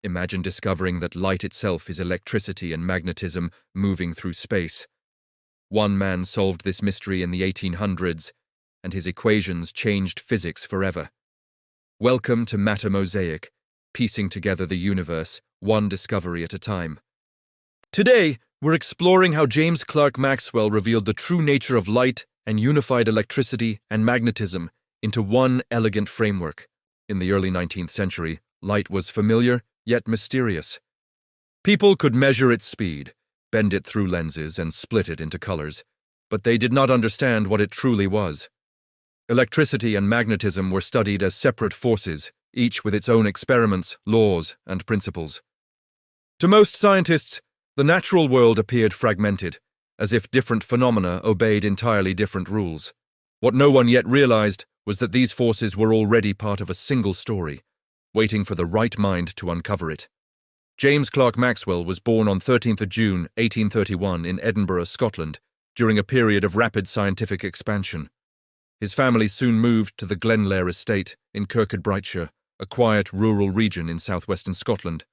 Imagine discovering that light itself is electricity and magnetism moving through space. One man solved this mystery in the 1800s, and his equations changed physics forever. Welcome to Mattermosaic, piecing together the universe, one discovery at a time. Today, we're exploring how James Clerk Maxwell revealed the true nature of light and unified electricity and magnetism into one elegant framework. In the early 19th century, light was familiar, yet mysterious. People could measure its speed, bend it through lenses, and split it into colors, but they did not understand what it truly was. Electricity and magnetism were studied as separate forces, each with its own experiments, laws, and principles. To most scientists, the natural world appeared fragmented, as if different phenomena obeyed entirely different rules. What no one yet realized was that these forces were already part of a single story, waiting for the right mind to uncover it. James Clerk Maxwell was born on 13th of June, 1831 in Edinburgh, Scotland, during a period of rapid scientific expansion. His family soon moved to the Glenlair estate in Kirkcudbrightshire, a quiet rural region in southwestern Scotland.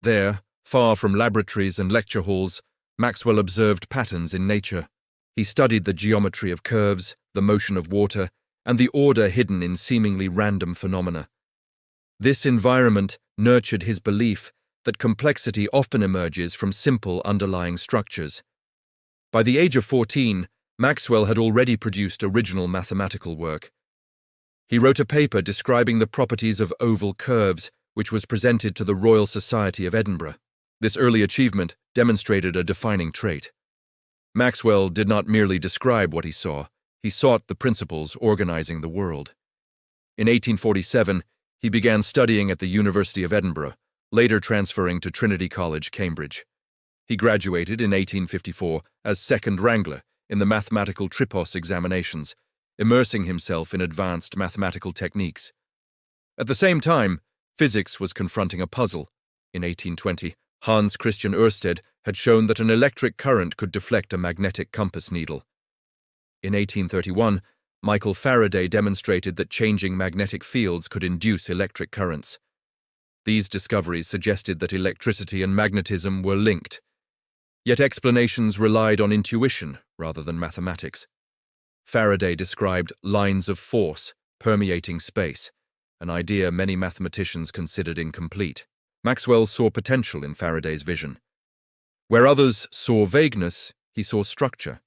There, far from laboratories and lecture halls, Maxwell observed patterns in nature. He studied the geometry of curves, the motion of water, and the order hidden in seemingly random phenomena. This environment nurtured his belief that complexity often emerges from simple underlying structures. By the age of 14, Maxwell had already produced original mathematical work. He wrote a paper describing the properties of oval curves, which was presented to the Royal Society of Edinburgh. This early achievement demonstrated a defining trait. Maxwell did not merely describe what he saw, he sought the principles organizing the world. In 1847, he began studying at the University of Edinburgh, later transferring to Trinity College, Cambridge. He graduated in 1854 as second wrangler in the mathematical tripos examinations, immersing himself in advanced mathematical techniques. At the same time, physics was confronting a puzzle. In 1820, Hans Christian Ørsted had shown that an electric current could deflect a magnetic compass needle. In 1831, Michael Faraday demonstrated that changing magnetic fields could induce electric currents. These discoveries suggested that electricity and magnetism were linked. Yet explanations relied on intuition rather than mathematics. Faraday described lines of force permeating space, an idea many mathematicians considered incomplete. Maxwell saw potential in Faraday's vision. Where others saw vagueness, he saw structure.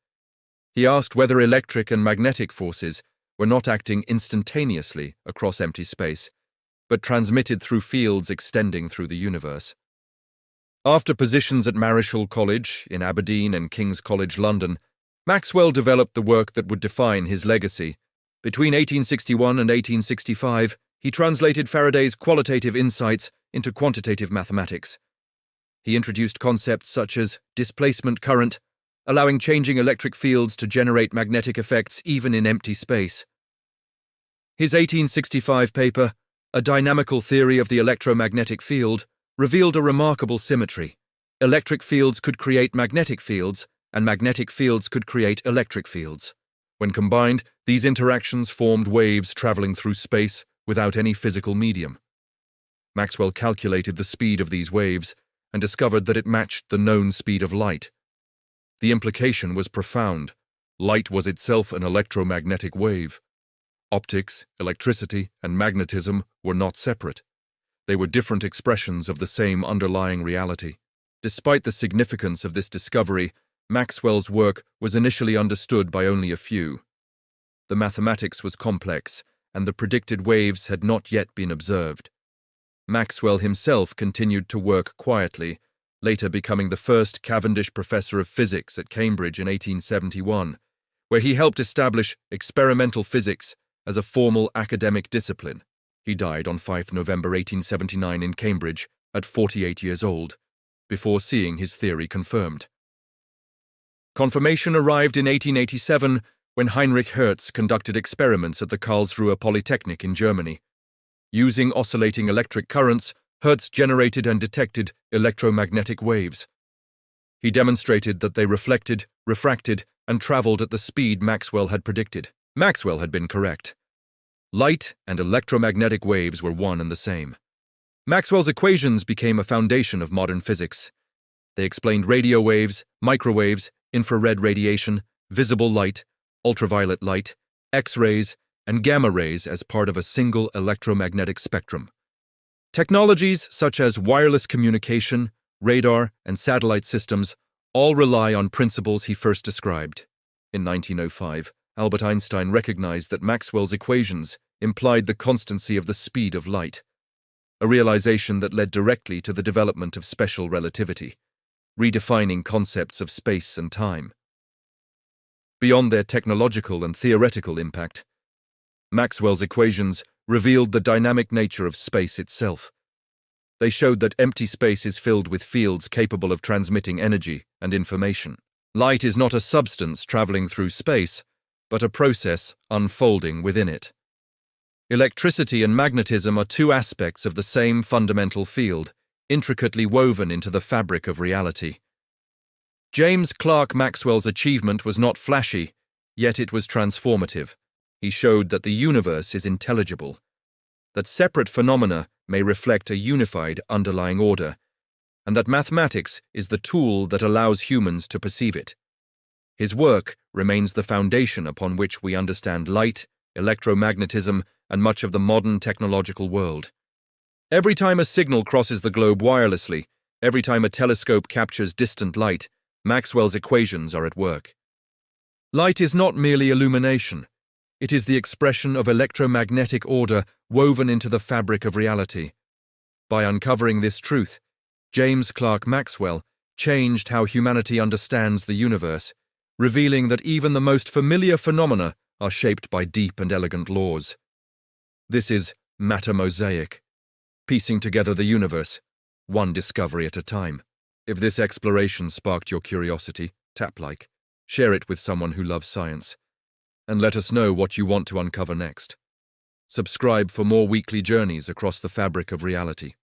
He asked whether electric and magnetic forces were not acting instantaneously across empty space, but transmitted through fields extending through the universe. After positions at Marischal College in Aberdeen and King's College London, Maxwell developed the work that would define his legacy. Between 1861 and 1865, he translated Faraday's qualitative insights into quantitative mathematics. He introduced concepts such as displacement current, allowing changing electric fields to generate magnetic effects even in empty space. His 1865 paper, A Dynamical Theory of the Electromagnetic Field, revealed a remarkable symmetry. Electric fields could create magnetic fields, and magnetic fields could create electric fields. When combined, these interactions formed waves traveling through space without any physical medium. Maxwell calculated the speed of these waves and discovered that it matched the known speed of light. The implication was profound. Light was itself an electromagnetic wave. Optics, electricity, and magnetism were not separate. They were different expressions of the same underlying reality. Despite the significance of this discovery, Maxwell's work was initially understood by only a few. The mathematics was complex, and the predicted waves had not yet been observed. Maxwell himself continued to work quietly, later becoming the first Cavendish Professor of Physics at Cambridge in 1871, where he helped establish experimental physics as a formal academic discipline. He died on 5 November 1879 in Cambridge at 48 years old, before seeing his theory confirmed. Confirmation arrived in 1887 when Heinrich Hertz conducted experiments at the Karlsruhe Polytechnic in Germany. Using oscillating electric currents, Hertz generated and detected electromagnetic waves. He demonstrated that they reflected, refracted, and traveled at the speed Maxwell had predicted. Maxwell had been correct. Light and electromagnetic waves were one and the same. Maxwell's equations became a foundation of modern physics. They explained radio waves, microwaves, infrared radiation, visible light, ultraviolet light, X-rays, and gamma rays as part of a single electromagnetic spectrum. Technologies such as wireless communication, radar, and satellite systems all rely on principles he first described. In 1905, Albert Einstein recognized that Maxwell's equations implied the constancy of the speed of light, a realization that led directly to the development of special relativity, redefining concepts of space and time. Beyond their technological and theoretical impact, Maxwell's equations revealed the dynamic nature of space itself. They showed that empty space is filled with fields capable of transmitting energy and information. Light is not a substance traveling through space, but a process unfolding within it. Electricity and magnetism are two aspects of the same fundamental field, intricately woven into the fabric of reality. James Clerk Maxwell's achievement was not flashy, yet it was transformative. He showed that the universe is intelligible, that separate phenomena may reflect a unified underlying order, and that mathematics is the tool that allows humans to perceive it. His work remains the foundation upon which we understand light, electromagnetism, and much of the modern technological world. Every time a signal crosses the globe wirelessly, every time a telescope captures distant light, Maxwell's equations are at work. Light is not merely illumination. It is the expression of electromagnetic order woven into the fabric of reality. By uncovering this truth, James Clerk Maxwell changed how humanity understands the universe, revealing that even the most familiar phenomena are shaped by deep and elegant laws. This is Mattermosaic, piecing together the universe, one discovery at a time. If this exploration sparked your curiosity, tap like, share it with someone who loves science, and let us know what you want to uncover next. Subscribe for more weekly journeys across the fabric of reality.